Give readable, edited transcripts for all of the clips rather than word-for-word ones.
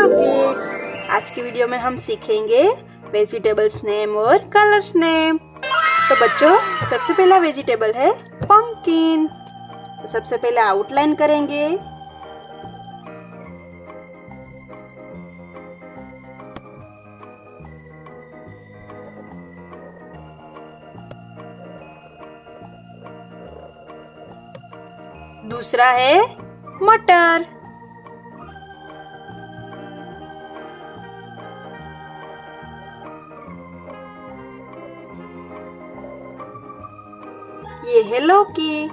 Hello kids, आज की video में हम सीखेंगे वेजिटेबल्स नेम और कलर्स नेम। तो बच्चों, सबसे पहला वेजिटेबल है पंपकिन। तो सबसे पहले आउटलाइन करेंगे। दूसरा है मटर। ये है लौकी।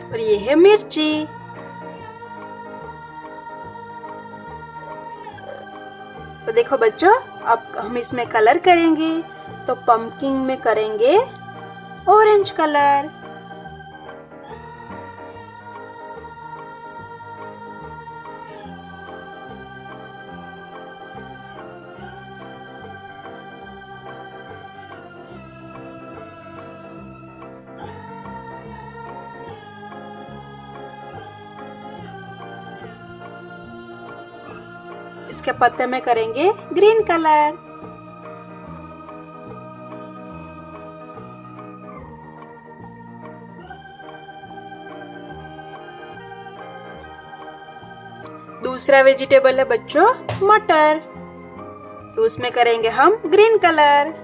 और ये है मिर्ची। तो देखो बच्चों, अब हम इसमें कलर करेंगे। तो पंपकिन में करेंगे ऑरेंज कलर। इसके पत्ते में करेंगे ग्रीन कलर। दूसरा वेजिटेबल है बच्चों मटर। तो उसमें करेंगे हम ग्रीन कलर।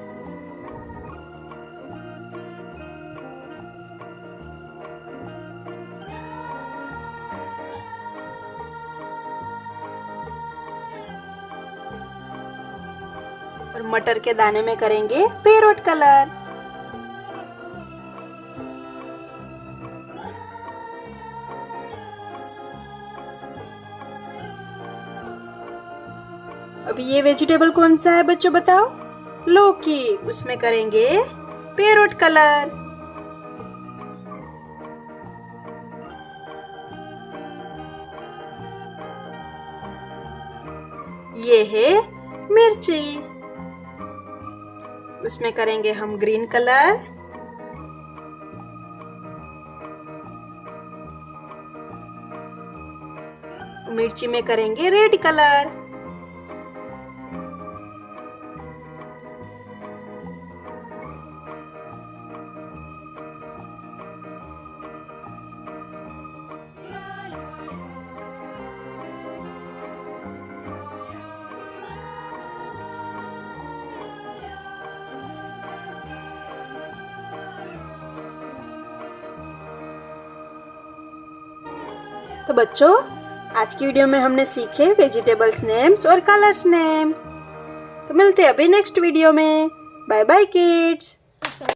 और मटर के दाने में करेंगे पैरोट कलर। अभी ये वेजिटेबल कौन सा है बच्चों, बताओ? लौकी। उसमें करेंगे पैरोट कलर। ये है मिर्ची। उसमें करेंगे हम ग्रीन कलर। मिर्ची में करेंगे रेड कलर। तो बच्चों, आज की वीडियो में हमने सीखे वेजिटेबल्स नेम्स और कलर्स नेम। तो मिलते हैं अभी नेक्स्ट वीडियो में। Bye bye kids.